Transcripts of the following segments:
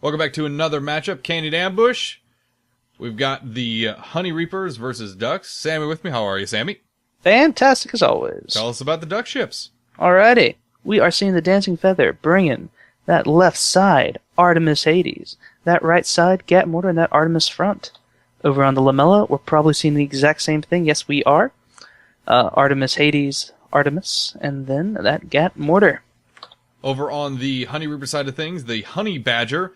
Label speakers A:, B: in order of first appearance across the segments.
A: Welcome back to another matchup, Candied Ambush. We've got the Honey Reapers versus Ducks. Sammy with me. How are you, Sammy?
B: Fantastic as always.
A: Tell us about the Duck ships.
B: Alrighty. We are seeing the Dancing Feather bringing that left side, Artemis Hades. That right side, Gat Mortar, and that Artemis front. Over on the Lamella, we're probably seeing the exact same thing. Yes, we are. Artemis Hades, Artemis, and then that Gat Mortar.
A: Over on the Honey Reaper side of things, the Honey Badger.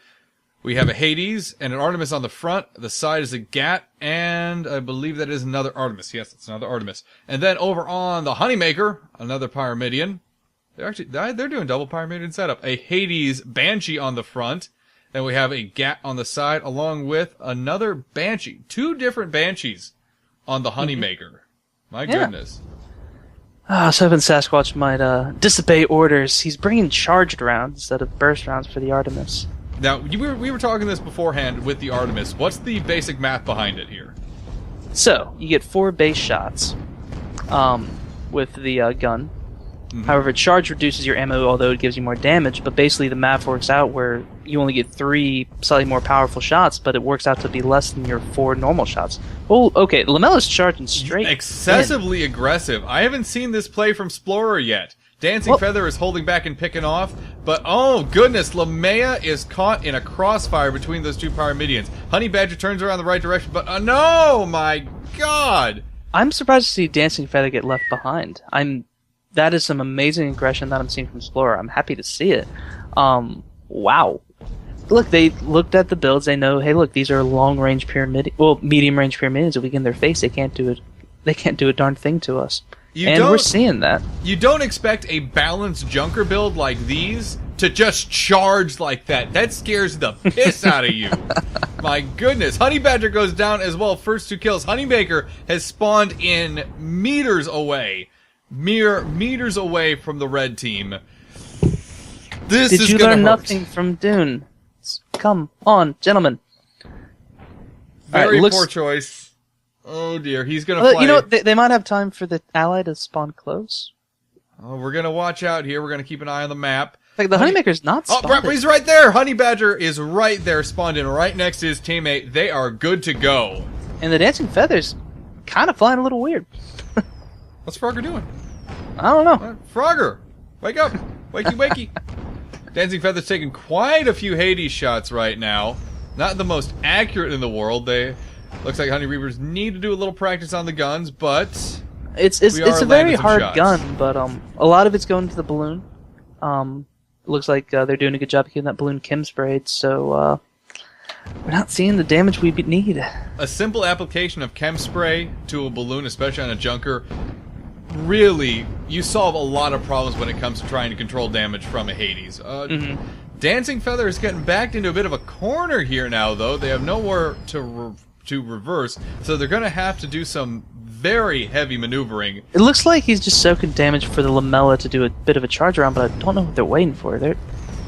A: We have a Hades and an Artemis on the front. The side is a Gat, and I believe that is another Artemis. Yes, it's another Artemis. And then over on the Honeymaker, another Pyramidion. They're doing double Pyramidion setup. A Hades Banshee on the front. Then we have a Gat on the side, along with another Banshee. Two different Banshees on the Honeymaker. My goodness.
B: I was hoping Sasquatch might dissipate orders. He's bringing charged rounds instead of burst rounds for the Artemis.
A: Now, we were talking this beforehand with the Artemis. What's the basic math behind it here?
B: So, you get 4 base shots with the gun. Mm-hmm. However, charge reduces your ammo, although it gives you more damage. But basically, the math works out where you only get 3 slightly more powerful shots, but it works out to be less than your 4 normal shots. Well, okay, Lamella's charging straight
A: excessively aggressive. I haven't seen this play from Splorer yet. Dancing Feather is holding back and picking off, but oh goodness, Lamea is caught in a crossfire between those two Pyramidions. Honey Badger turns around the right direction, but no, my god!
B: I'm surprised to see Dancing Feather get left behind. That is some amazing aggression that I'm seeing from Splorer. I'm happy to see it. Wow. Look, they looked at the builds. They know, hey, look, these are long-range medium-range Pyramidions. If we get in their face, they can't do it. They can't do a darn thing to us. We're seeing that. You
A: don't expect a balanced Junker build like these to just charge like that. That scares the piss out of you. My goodness. Honey Badger goes down as well. First 2 kills. Honeymaker has spawned in meters away. Mere meters away from the red team. This is
B: Did you learn nothing from Dune? Come on, gentlemen.
A: Very poor choice. Oh dear, he's gonna play.
B: You know, they might have time for the ally to spawn close.
A: Oh, we're gonna watch out here. We're gonna keep an eye on the map.
B: Like the Honeymaker's not spawned.
A: Oh, he's right there. Honey Badger is right there, spawned in right next to his teammate. They are good to go.
B: And the Dancing Feather's kind of flying a little weird.
A: What's Frogger doing?
B: I don't know.
A: Frogger, wake up! Wakey, wakey! Dancing Feather's taking quite a few Hades shots right now. Not the most accurate in the world. Looks like Honey Reapers need to do a little practice on the guns, but
B: it's a very hard gun, but a lot of it's going to the balloon. Looks like they're doing a good job of getting that balloon chem sprayed, so we're not seeing the damage we need.
A: A simple application of chem spray to a balloon, especially on a Junker, really, you solve a lot of problems when it comes to trying to control damage from a Hades. Dancing Feather is getting backed into a bit of a corner here now, though. They have nowhere to reverse, so they're going to have to do some very heavy maneuvering.
B: It looks like he's just soaking damage for the Lamella to do a bit of a charge around, but I don't know what they're waiting for.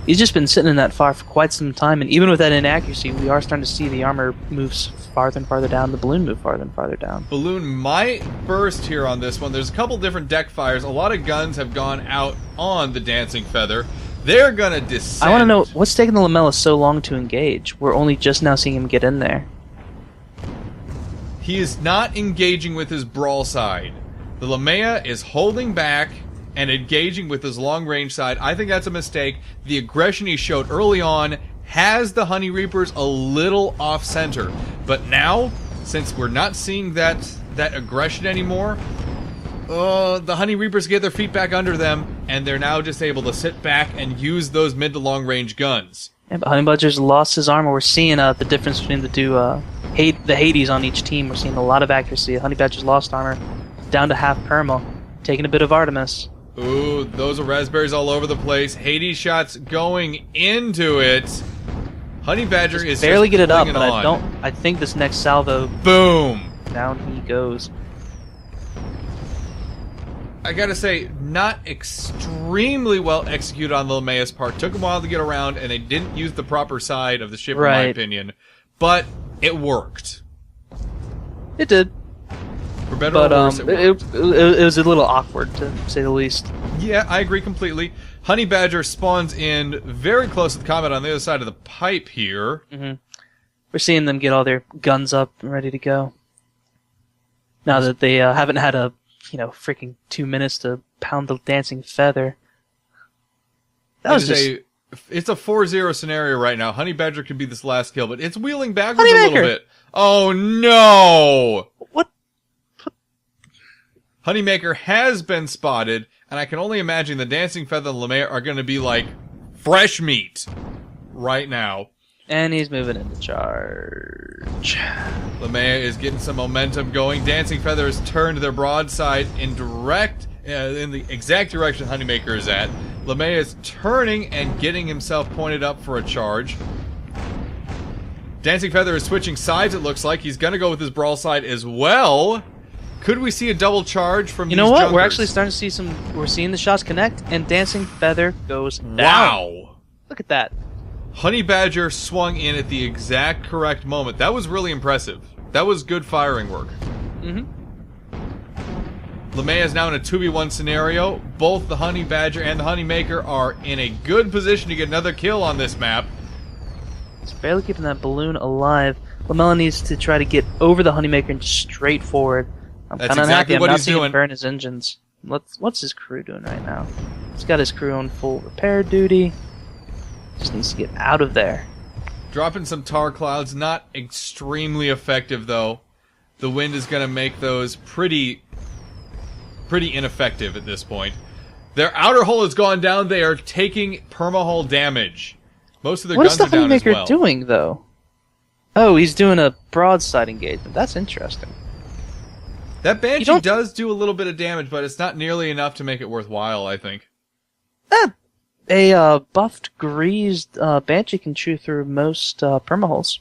B: He's just been sitting in that fire for quite some time, and even with that inaccuracy, we are starting to see the armor moves farther and farther down, the balloon move farther and farther down.
A: Balloon might burst here on this one. There's a couple different deck fires. A lot of guns have gone out on the Dancing Feather. They're going to descend.
B: I want to know, what's taking the Lamella so long to engage? We're only just now seeing him get in there.
A: He is not engaging with his brawl side. The Lamea is holding back and engaging with his long-range side. I think that's a mistake. The aggression he showed early on has the Honey Reapers a little off-center. But now, since we're not seeing that aggression anymore, the Honey Reapers get their feet back under them, and they're now just able to sit back and use those mid to long-range guns.
B: Yeah, but Honey Badger's lost his armor. We're seeing the difference between the two, the Hades on each team. We're seeing a lot of accuracy. Honey Badger's lost armor down to half perma, taking a bit of Artemis.
A: Ooh, those are raspberries all over the place. Hades shots going into it. Honey Badger is
B: barely
A: just
B: get it up,
A: it
B: but
A: on.
B: I think this next salvo.
A: Boom!
B: Down he goes.
A: I gotta say, not extremely well executed on the Lamea's part. Took them a while to get around, and they didn't use the proper side of the ship, in my opinion. But it worked.
B: It did.
A: For better
B: But
A: or worse,
B: it was a little awkward, to say the least.
A: Yeah, I agree completely. Honey Badger spawns in very close to the combat on the other side of the pipe here.
B: We're seeing them get all their guns up and ready to go. Now that they haven't had a, freaking 2 minutes to pound the dancing feather. That was just...
A: It's a 4-0 scenario right now. Honey Badger could be this last kill, but it's wheeling backwards a little bit. Oh no!
B: What?
A: Honeymaker has been spotted, and I can only imagine the Dancing Feather and LeMay are going to be like fresh meat right now.
B: And he's moving into charge.
A: LeMay is getting some momentum going. Dancing Feather has turned their broadside in the exact direction Honeymaker is at. LeMay is turning and getting himself pointed up for a charge. Dancing Feather is switching sides, it looks like. He's going to go with his brawl side as well. Could we see a double charge from these
B: You know what?
A: junkers?
B: We're actually starting to see some... We're seeing the shots connect, and Dancing Feather goes down.
A: Wow!
B: Look at that.
A: Honey Badger swung in at the exact correct moment. That was really impressive. That was good firing work. LeMay is now in a 2v1 scenario. Both the Honey Badger and the Honeymaker are in a good position to get another kill on this map.
B: He's barely keeping that balloon alive. Lamella needs to try to get over the Honeymaker and straight forward. I'm
A: That's
B: kind of
A: exactly
B: unhappy.
A: what
B: I'm not
A: he's
B: seeing
A: doing.
B: him burn his engines. What's his crew doing right now? He's got his crew on full repair duty. Just needs to get out of there.
A: Dropping some tar clouds, not extremely effective though. The wind is going to make those pretty ineffective at this point. Their outer hull has gone down. They are taking perma-hull damage. Most of their guns are down as well.
B: What is the Honeymaker doing, though? Oh, he's doing a broadside engagement. That's interesting.
A: That Banshee does do a little bit of damage, but it's not nearly enough to make it worthwhile, I think.
B: A buffed, greased Banshee can chew through most permaholes.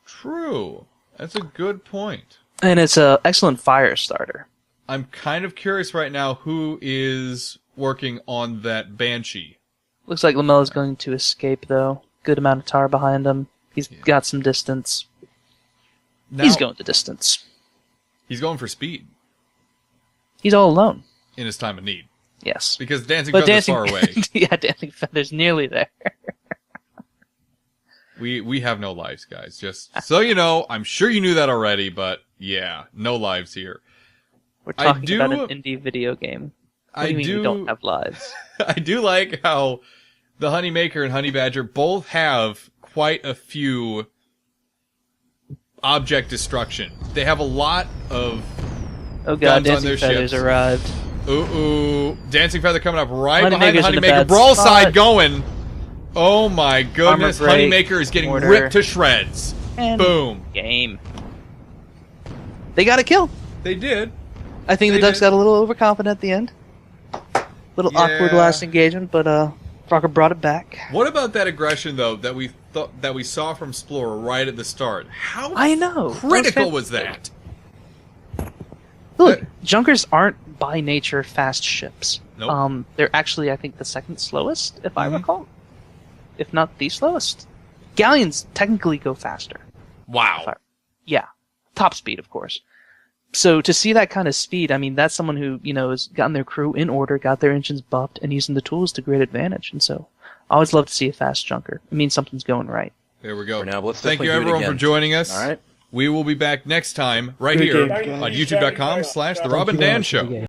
A: True. That's a good point.
B: And it's an excellent fire starter.
A: I'm kind of curious right now who is working on that Banshee.
B: Looks like Lamella's going to escape, though. Good amount of tar behind him. He's got some distance.
A: Now,
B: He's going the distance.
A: He's going for speed.
B: He's all alone.
A: In his time of need.
B: Yes.
A: Because Dancing Feather's far away.
B: Yeah, Dancing Feather's nearly there.
A: We have no lives, guys. Just so you know, I'm sure you knew that already, but yeah, no lives here.
B: We're talking about an indie video game. What do you mean we don't have lives?
A: I do like how the Honeymaker and Honey Badger both have quite a few object destruction. They have a lot of
B: oh god,
A: guns on
B: Dancing
A: their
B: Feathers
A: ships.
B: arrived.
A: Ooh. Dancing Feather coming up right behind the
B: Honeymaker's in the
A: Honeymaker.
B: bad
A: Brawl
B: spot.
A: side going. Oh my goodness.
B: Armor break,
A: Honeymaker is getting
B: mortar.
A: ripped to shreds.
B: And
A: Boom.
B: Game. They got a kill.
A: They did.
B: I think
A: They
B: the Ducks
A: did.
B: got a little overconfident at the end. Little awkward
A: Yeah.
B: last engagement, but Rocker brought it back.
A: What about that aggression though that we saw from Splorer right at the start? How
B: I know.
A: critical was that?
B: Look, Junkers aren't by nature fast ships.
A: Nope.
B: They're actually, I think, the second slowest, if I recall. If not the slowest. Galleons technically go faster.
A: Wow.
B: Yeah. Top speed, of course. So to see that kind of speed, I mean, that's someone who, has gotten their crew in order, got their engines buffed, and using the tools to great advantage. And so I always love to see a fast junker. It means something's going right.
A: There we go.
C: For now, let's
A: Thank you
C: definitely do it
A: everyone for
C: again.
A: joining us.
C: All right.
A: We will be back next time right here on youtube.com/The Rob and Dan Show.